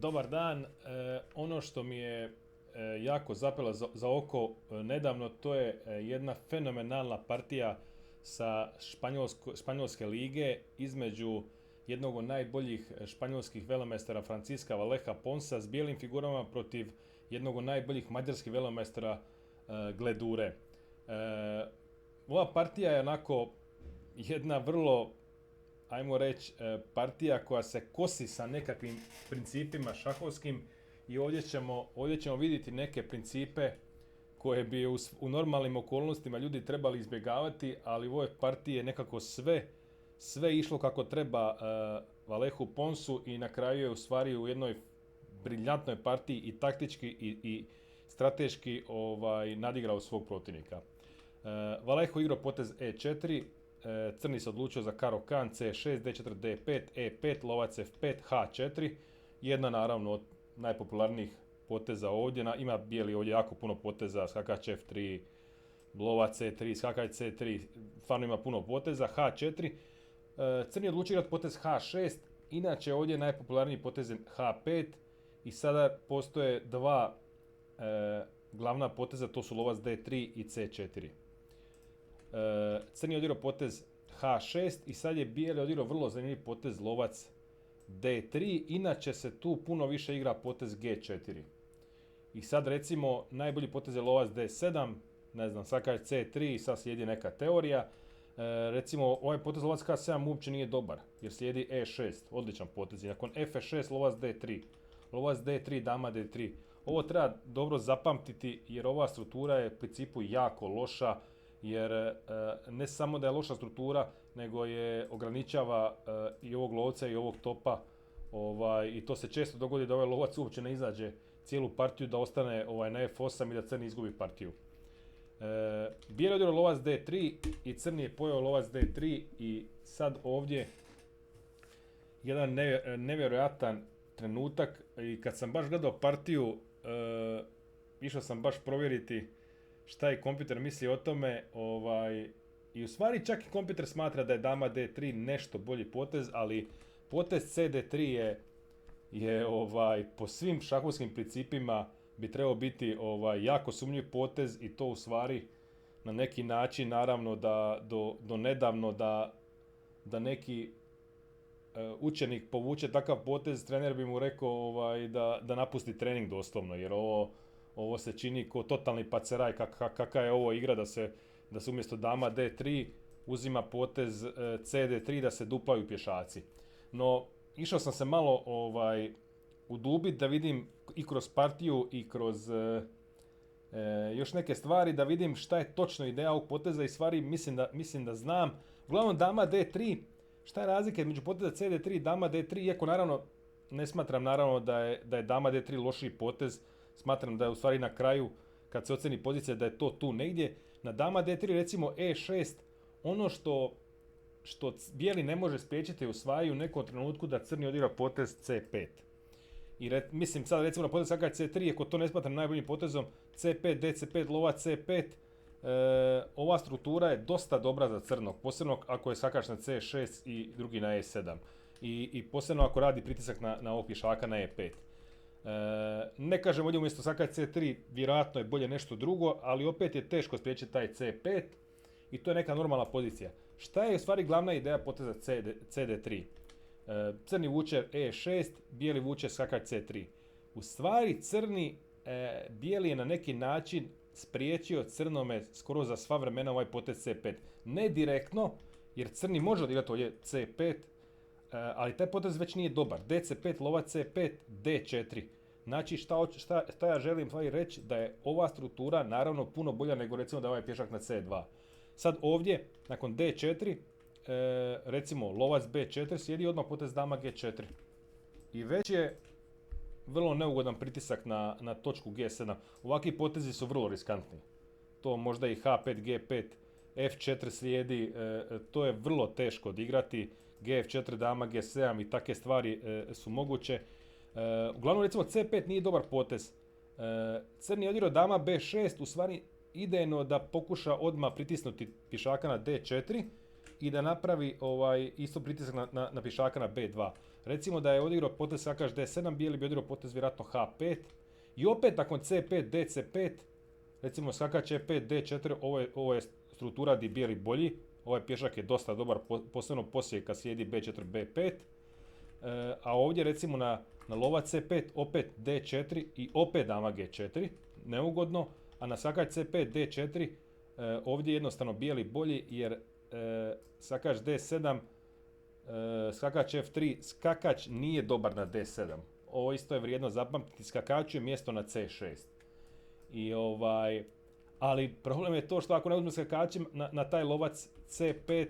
Dobar dan. Ono što mi je jako zapelo za oko nedavno, to je jedna fenomenalna partija sa španjolske lige između jednog od najboljih španjolskih velemestara Francisca Valleja Ponsa s bijelim figurama protiv jednog od najboljih mađarskih velemestara Gledure. Ova partija je onako jedna vrlo, ajmo reći, partija koja se kosi sa nekakvim principima šahovskim i ovdje ćemo vidjeti neke principe koje bi u normalnim okolnostima ljudi trebali izbjegavati, ali u ovoj partiji je nekako sve išlo kako treba Valleju Ponsu i na kraju je u stvari u jednoj briljantnoj partiji i taktički i strateški nadigrao svog protivnika. Vallejo igrao potez E4, crni se odlučio za karo kan, C6, D4, D5, E5, lovac F5, H4. Jedna naravno od najpopularnijih poteza ovdje. Ima bijeli ovdje jako puno poteza, skakač F3, lovac C3, skakač C3, stvarno ima puno poteza, H4. Crni je odlučio igrati potez H6, inače ovdje je najpopularniji potez H5 i sada postoje dva glavna poteza, to su lovac D3 i C4. Crni je odigrao potez H6 i sad je bijeli odigrao vrlo zanimljiv potez lovac D3, inače se tu puno više igra potez G4. I sad recimo najbolji potez je lovac D7, ne znam, skakač C3 i sad slijedi neka teorija. Recimo ovaj potez lovac H7 uopće nije dobar jer slijedi E6, odličan potez. I nakon F6 lovac D3, lovac D3, dama D3. Ovo treba dobro zapamtiti jer ova struktura je u principu jako loša, jer ne samo da je loša struktura, nego je ograničava i ovog lovca i ovog topa. I to se često dogodi da ovaj lovac uopće ne izađe cijelu partiju, da ostane na F8 i da crni izgubi partiju. Bijeli je odigrao lovac D3 i crni je pojeo lovac D3 i sad ovdje jedan nevjerojatan trenutak i kad sam baš gledao partiju, išao sam baš provjeriti šta je kompjuter misli o tome, i u stvari čak i kompjuter smatra da je dama D3 nešto bolji potez, ali potez CD3 je po svim šahovskim principima bi trebao biti jako sumnjiv potez i to u stvari na neki način naravno da do nedavno da neki učenik povuče takav potez, trener bi mu rekao da napusti trening doslovno, jer ovo se čini kao totalni paceraj, kakva je ovo igra da se umjesto dama D3 uzima potez CD3 da se duplaju pješaci. No, išao sam se malo udubit da vidim i kroz partiju i kroz još neke stvari, da vidim šta je točno ideja ovog poteza i stvari mislim da znam. Uglavnom dama D3, šta je razlika između poteza CD3 i dama D3, iako naravno ne smatram da je dama D3 lošiji potez, smatram da je u stvari na kraju, kad se oceni pozicija, da je to tu negdje. Na dama D3 recimo E6, ono što bijeli ne može spriječiti u stvari u nekom trenutku da crni odigra potez C5. I mislim sad recimo na potez skakač C3, ako to ne smatram najboljim potezom, C5, DC5, lovac C5, ova struktura je dosta dobra za crnog, posebno ako je skakač na C6 i drugi na E7. I posebno ako radi pritisak na ovog pješaka na E5. Ne kažem ovdje umjesto skakač C3, vjerojatno je bolje nešto drugo, ali opet je teško spriječiti taj C5 i to je neka normalna pozicija. Šta je u stvari glavna ideja poteza CD3? Crni vuče E6, bijeli vuče skakač C3. U stvari bijeli je na neki način spriječio crnome skoro za sva vremena ovaj potez C5. Ne direktno, jer crni može odigrati ovdje C5, ali taj potez već nije dobar. DC5, lovac C5, D4. Znači šta ja želim reći, da je ova struktura naravno puno bolja nego recimo da je ovaj pješak na C2. Sad ovdje, nakon D4, recimo lovac B4, slijedi odmah potez dama G4. I već je vrlo neugodan pritisak na točku G7. Ovakvi potezi su vrlo riskantni. To možda i H5, G5, F4 slijedi, to je vrlo teško odigrati. G4, dama G7 i takve stvari su moguće. Uglavnom recimo C5 nije dobar potez. Crni je odigrao dama B6, u stvari idejno da pokuša odmah pritisnuti pješaka na D4 i da napravi isto pritisak na pješaka na B2. Recimo da je odigrao potez skakač D7, bijeli bi odigrao potez vjerojatno H5 i opet nakon C5, DC5, recimo skakač E5, D4, ovo je struktura gdje bijeli bolji, ovaj pješak je dosta dobar, posebno poslije kad slijedi B4, B5, a ovdje recimo na lovac C5, opet D4 i opet dama G4, neugodno, a na skakač C5, D4, ovdje je jednostavno bijeli bolji jer skakač D7, skakač F3, skakač nije dobar na D7. Ovo isto je vrijedno zapamtiti, skakaču je mjesto na C6. Ali problem je to što ako ne uzme skakačem na taj lovac C5,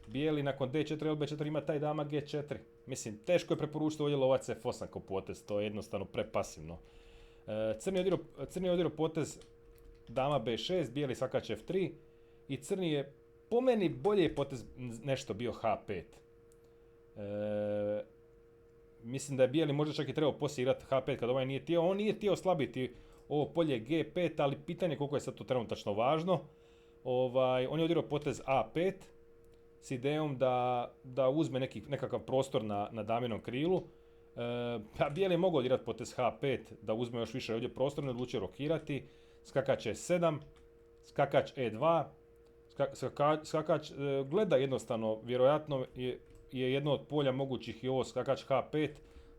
bijeli nakon D4 ili B4 ima taj dama G4. Mislim, teško je preporučiti ovdje lovac F8 kao potez, to je jednostavno prepasivno. Crni je odigrao potez dama B6, bijeli skakač F3 i crni je po meni bolje potez nešto bio H5. Mislim da je bijeli možda čak i trebao poslije igrati H5 kad ovaj nije htio. On nije htio slabiti ovo polje G5, ali pitanje koliko je sad to trenutačno važno. On je odigrao potez A5 s idejom da uzme nekakav prostor na daminom krilu. Bijeli je mogao odigrati potez H5 da uzme još više ovdje prostor, ne odlučio rokirati. Skakač E7, skakač E2, skakač gleda jednostavno, vjerojatno je jedno od polja mogućih i ovo skakač H5,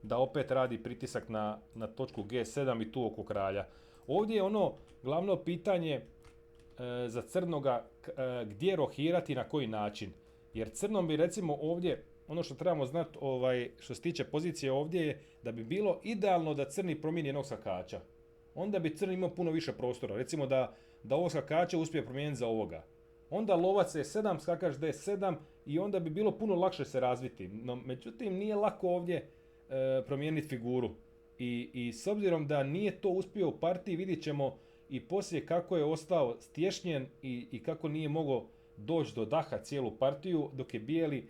da opet radi pritisak na točku G7 i tu oko kralja. Ovdje je ono glavno pitanje za crnoga gdje rohirati i na koji način. Jer crnom bi recimo ovdje, ono što trebamo znati što se tiče pozicije ovdje je da bi bilo idealno da crni promijeni jednog skakača. Onda bi crni imao puno više prostora. Recimo da ovo skakača uspije promijeniti za ovoga. Onda lovac E7, skakač D7 i onda bi bilo puno lakše se razviti. No, međutim, nije lako ovdje promijeniti figuru. I s obzirom da nije to uspio u partiji, vidjet ćemo i poslije kako je ostao stješnjen i kako nije mogao doći do daha cijelu partiju, dok je bijeli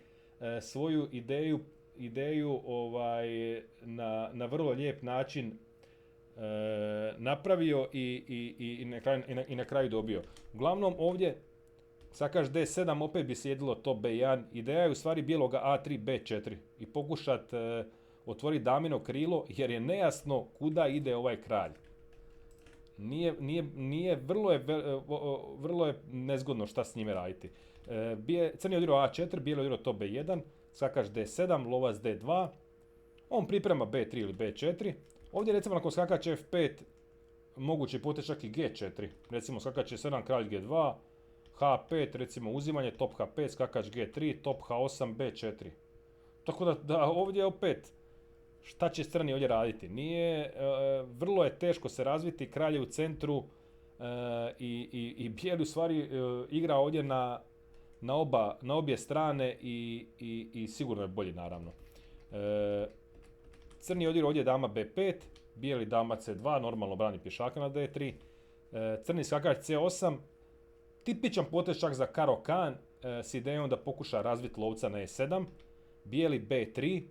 svoju ideju na vrlo lijep način napravio i na kraju dobio. Uglavnom ovdje skakač D7 opet bi slijedilo to B1. Ideja je u stvari bijeloga A3, B4 i pokušat otvoriti damino krilo jer je nejasno kuda ide ovaj kralj. Vrlo je nezgodno šta s njime raditi. Crni je odigrao A4, bijeli je odigrao to B1, skakač D7, lovac D2. On priprema B3 ili B4. Ovdje recimo nakon skakač F5 moguće potez čak i G4. Recimo skakač E7, kralj G2, H5, recimo uzimanje, top H5, skakač G3, top H8, B4. Tako da ovdje opet, šta će crni ovdje raditi? Vrlo je teško se razviti, kralj je u centru i bijeli u stvari igra ovdje na obje strane i sigurno je bolji naravno. Crni je odigrao ovdje dama B5, bijeli dama C2, normalno brani pješaka na D3, crni skakač C8, tipičan potez čak za Caro-Kann s idejom da pokuša razviti lovca na E7, bijeli B3,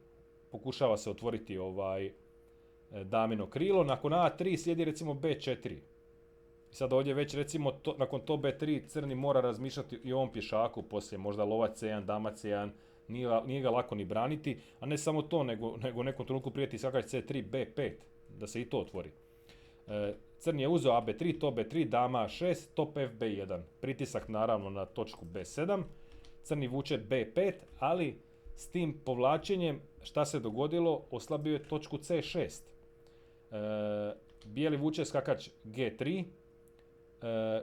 pokušava se otvoriti damino krilo, nakon A3 slijedi recimo B4. I sad ovdje već recimo nakon to B3 crni mora razmišljati i o ovom pješaku poslije, možda lovac C1, dama C1, nije ga lako ni braniti, a ne samo to, nego nekom trenutku prijeti skakač C3, B5, da se i to otvori. Crni je uzeo AB3, top B3, dama A6, top FB1. Pritisak naravno na točku B7. Crni vuče B5, ali s tim povlačenjem šta se dogodilo? Oslabio je točku C6. Bijeli vuče skakač G3.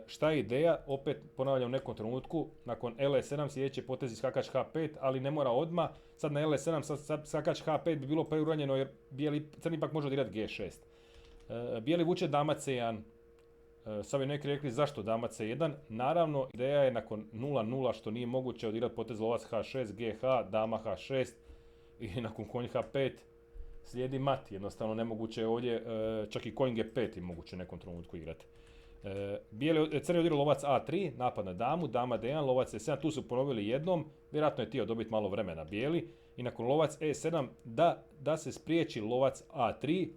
Šta je ideja? Opet ponavljam u nekom trenutku. Nakon LE7 sljedeći potez skakač H5, ali ne mora odmah. Sad na LE7 skakač H5 bi bilo preuranjeno jer crni ipak može odigrati G6. Bijeli vuče dama C1. Sad bi neki rekli zašto dama C1. Naravno, ideja je nakon 0-0 što nije moguće odigrati potez lovac H6, GH, dama H6 i nakon konj H5 slijedi mat. Jednostavno nemoguće je ovdje, čak i konj G5 je moguće u nekom trenutku igrati. Crni odigrao lovac A3, napad na damu, dama D1, lovac E7, tu su ponovili jednom, vjerojatno je htio dobiti malo vremena bijeli. I nakon lovac E7 da se spriječi lovac A3,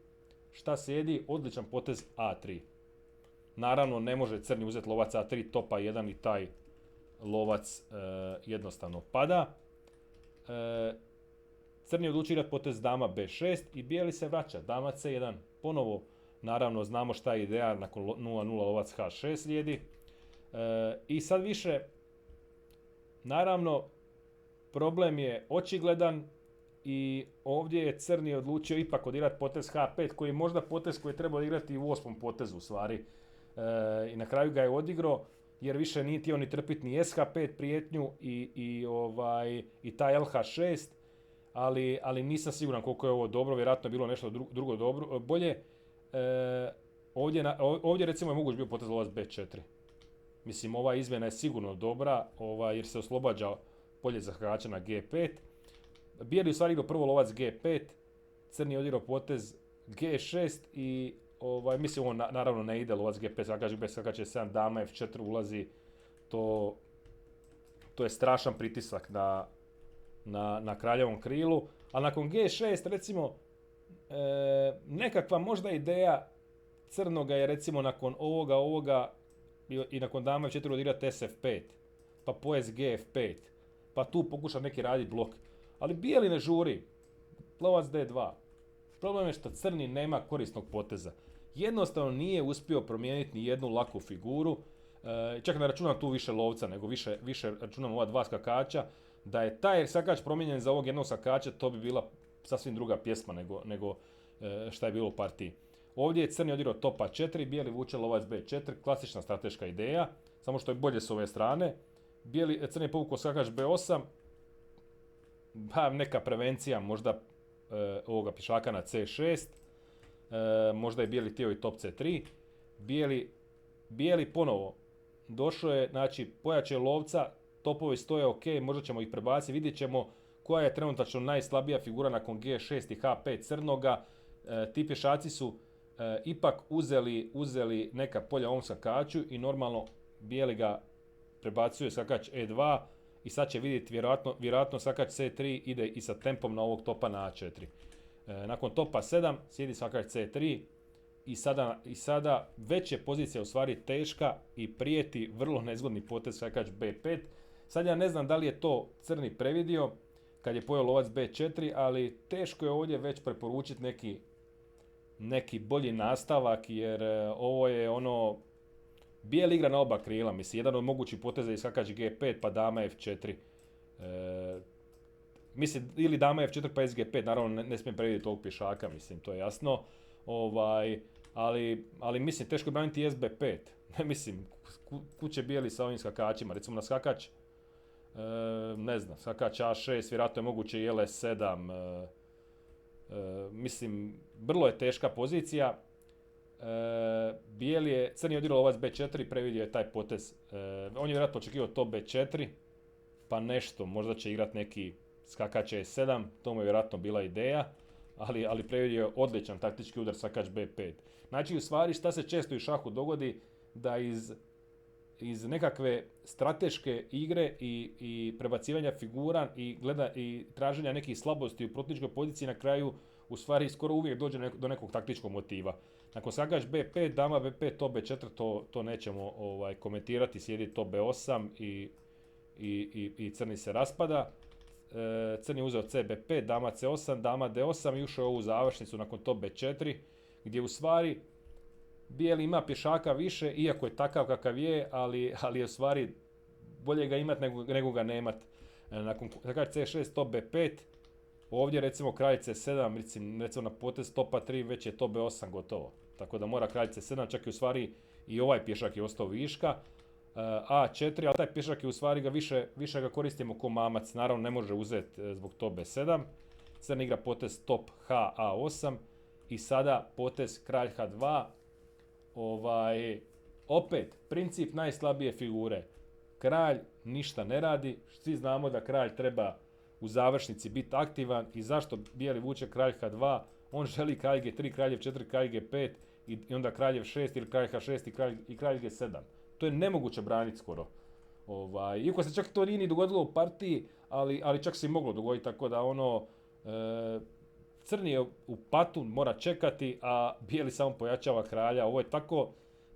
šta slijedi? Odličan potez A3. Naravno ne može crni uzeti lovac A3, topa 1 i taj lovac jednostavno pada. Crni odlučuje igrati potez dama b6 i bijeli se vraća, dama c1. Ponovo, naravno, znamo šta je ideja, nakon 0-0 lovac h6 slijedi. I sad više, naravno, problem je očigledan i ovdje je crni odlučio ipak odigrati potez h5, koji je možda potez koji je trebao igrati u 8. potezu u stvari. I na kraju ga je odigrao jer više nije htio ni trpiti ni sh5 prijetnju i taj lh6, ali nisam siguran koliko je ovo dobro, vjerojatno je bilo nešto drugo dobro, bolje. Ovdje recimo je moguće bio potez lovac b4. Mislim, ova izmjena je sigurno dobra, jer se oslobađa polje za hakača na g5. Bijeli u stvari igrao prvo lovac g5, crni je odigrao potez g6 i mislim ovo naravno ne ide lovac g5, skakač je 7, dama f4 ulazi, to je strašan pritisak na kraljevom krilu, a nakon g6 recimo nekakva možda ideja crnoga je recimo nakon ovoga i nakon dama f4 odigrati sf5, pa pojez gf5, pa tu pokuša neki raditi blok, ali bijeli ne žuri, lovac d2. Problem je što crni nema korisnog poteza. Jednostavno nije uspio promijeniti ni jednu laku figuru, čak ne računam tu više lovca, nego više računam ova dva skakača. Da je taj skakač promijenjen za ovog jednog skakača, to bi bila sasvim druga pjesma nego šta je bilo u partiji. Ovdje je crni odigrao topa 4, bijeli vuče lovac b4, klasična strateška ideja, samo što je bolje s ove strane. Crni je povukao skakač b8, neka prevencija možda ovoga pješaka na c6, možda je bijeli htio i top c3. Bijeli ponovo došao je, znači pojačao lovca, topovi stoje ok, možda ćemo ih prebaciti, vidjet ćemo koja je trenutačno najslabija figura nakon g6 i h5 crnoga. Ti pješaci su ipak uzeli neka polja ovom skakaču i normalno bijeli ga prebacuje skakač e2 i sad će vidjeti vjerojatno skakač c3 ide i sa tempom na ovog topa na a4. Nakon topa 7 sjedi skakač c3 i sada već je pozicija u stvari teška i prijeti vrlo nezgodni potez skakač b5. Sad ja ne znam da li je to crni previdio kad je pojeo lovac b4, ali teško je ovdje već preporučiti neki bolji nastavak, jer ovo je ono, bijeli igra na oba krila, mislim, jedan od mogućih poteza je skakač g5 pa dama f4. Mislim, ili dama f4 pa sg5, naravno ne smijem previdjeti ovog pješaka, mislim, to je jasno. Ali mislim, teško je braniti sb5. Mislim, kuće bijeli sa ovim skakačima, recimo na skakač, ne znam, skakač a6, vjerojatno je moguće i ls7, mislim, vrlo je teška pozicija. Crni je odigrao lovac b4, previdio je taj potez. On je vjerojatno očekivao top b4, pa nešto, možda će igrati neki skakač e7, to mu je vjerojatno bila ideja, ali previdio je odličan taktički udar skakač b5. Znači, u stvari, šta se često u šahu dogodi, da iz nekakve strateške igre i prebacivanja figura i traženja nekih slabosti u protivničkoj poziciji na kraju u stvari skoro uvijek dođe do nekog taktičkog motiva. Nakon skakač b5, dama b5, top b4, to nećemo komentirati, sjedi top b8 i crni se raspada. Crni je uzeo c b5, dama c8, dama d8 i ušao u ovu završnicu nakon top b4, gdje u stvari bijeli ima pješaka više, iako je takav kakav je, ali je u stvari bolje ga imat nego ga nemat. Nakon skakač c6, top b5, ovdje recimo kralj c7, recimo na potez topa 3 već je top b8 gotovo. Tako da mora kralj c7, čak i u stvari i ovaj pješak je ostao viška. a4, ali taj pješak je u stvari više ga koristimo ko mamac, naravno ne može uzeti zbog top b7. Crni igra potez top h a8 i sada potez kralj h2. Opet, princip najslabije figure. Kralj ništa ne radi, svi znamo da kralj treba u završnici biti aktivan i zašto bijeli vuče kralj h2, on želi kralj g3, kralj f4, kralj g5 i onda kralj f6 ili kralj h6 i kralj g7. To je nemoguće braniti skoro. Iako se čak to nije ni dogodilo u partiji, ali čak se i moglo dogoditi, tako da crni je u patu, mora čekati, a bijeli samo pojačava kralja. Ovo je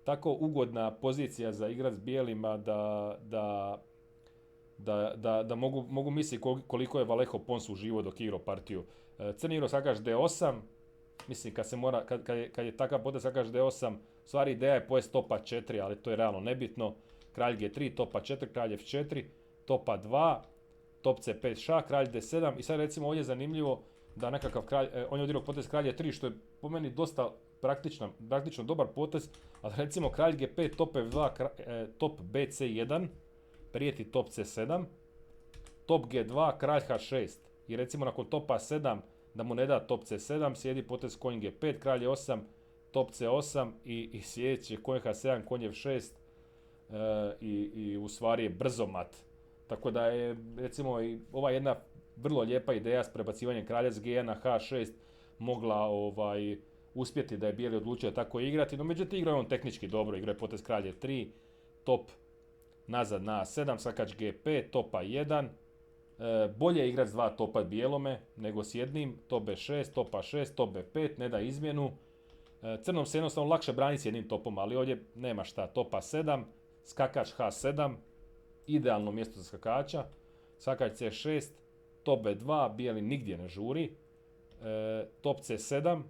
tako ugodna pozicija za igrat s bijelima da da mogu misliti koliko je Vallejo Pons uživo dok je igrao partiju. Crni igrao skakač D8, mislim kad je takav potez skakač D8, stvari ideja je pojest topa 4, ali to je realno nebitno. Kralj G3, topa 4, kralj F4, topa 2, top C5 šah, kralj D7 i sad recimo ovdje je zanimljivo da nekakav kralj, on je odigrao potez kralj E3 što je po meni dosta praktično dobar potez, ali recimo kralj G5, top F2, top BC1, prijeti top C7, top G2, kralj H6 i recimo nakon topa 7 da mu ne da top C7, sjedi potez konj G5, kralj 8, top C8 i sljedeći konj H7, konj F6 i u stvari je brzo mat. Tako da je recimo i ova jedna vrlo lijepa ideja s prebacivanjem kralja s G1 na H6 mogla uspjeti da je bijeli odlučio tako igrati, no međutim igrao je on tehnički dobro, igrao je potez kralje 3, top nazad na A7, skakač G5, topa 1, bolje je igrati s dva topa bijelome nego s jednim, top B6, topa 6, top B5, ne da izmjenu. Crnom se jednostavno lakše brani s jednim topom, ali ovdje nema šta, topa 7, skakač H7, idealno mjesto za skakača, skakač C6, top B2, bijeli nigdje ne žuri, top C7,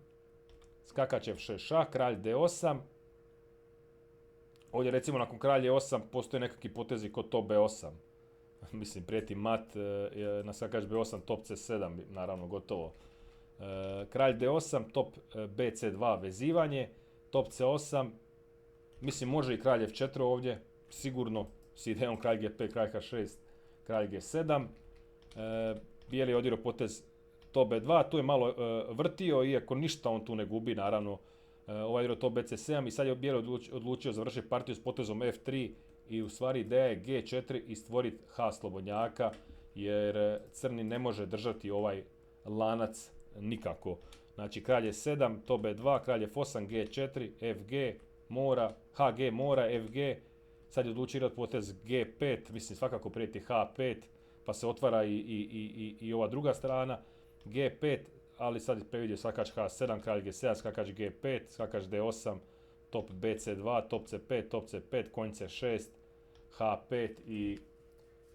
skakač F6 šah, kralj D8, ovdje recimo nakon kralje 8 postoje nekakvi potezi kod top B8, mislim prijeti mat na skakač B8, top C7, naravno gotovo. Kralj D8, top BC2 vezivanje, top C8, mislim može i kralj F4 ovdje, sigurno s idejom kralj G5, kralj H6, kralj G7. Bijeli je odigrao potez top B2, tu je malo vrtio, iako ništa on tu ne gubi, naravno. Ovaj igrao top BC7 i sad je bijeli odlučio završiti partiju s potezom F3 i u stvari ideja je G4 i stvoriti H slobodnjaka, jer crni ne može držati ovaj lanac nikako. Znači kralj je 7, top B2, kralj F8, G4, FG, mora, HG mora, FG, sad je odlučio igrati potez G5, mislim svakako prijeti H5, pa se otvara i ova druga strana, G5, ali sad je previdio skakač H7, kralj G7, skakač G5, skakač D8, top BC2, top C5, top C5, konj C6, H5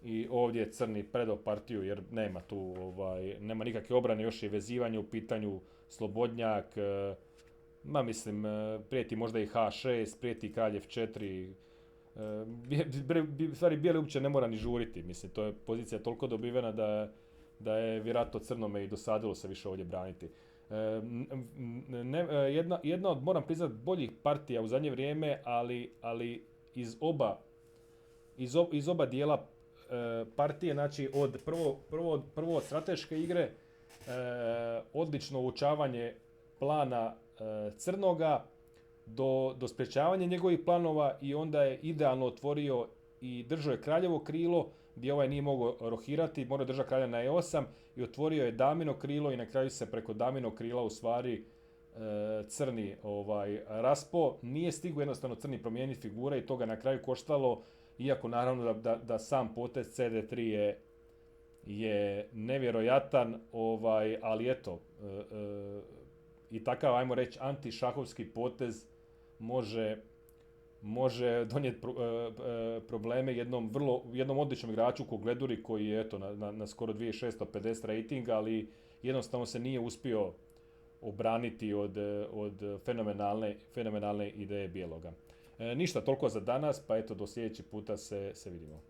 i ovdje je crni predao partiju jer nema tu, nema nikakve obrane, još je vezivanje u pitanju, slobodnjak, mislim, prijeti možda i H6, prijeti kralj F4, stvari bijeli uopće ne mora ni žuriti, mislim, to je pozicija toliko dobivena da je vjerojatno crnome i dosadilo se više ovdje braniti. Jedna od, moram priznati, boljih partija u zadnje vrijeme, ali iz oba dijela partije, znači prvo od strateške igre, odlično uočavanje plana crnoga, do sprječavanja njegovih planova i onda je idealno otvorio i držao je kraljevo krilo gdje ovaj nije mogao rohirati, morao držati kralja na E8 i otvorio je damino krilo i na kraju se preko daminog krila u stvari crni raspo. Nije stigao jednostavno crni promijeniti figure i to ga na kraju koštalo, iako naravno da sam potez CD3 je nevjerojatan, ali eto, i takav, ajmo reći, antišahovski potez može donijeti probleme jednom odličnom igraču ko Gleduri koji je eto, na skoro 2650 rating, ali jednostavno se nije uspio obraniti od fenomenalne ideje bijeloga. Ništa, toliko za danas, pa eto do sljedeći puta se vidimo.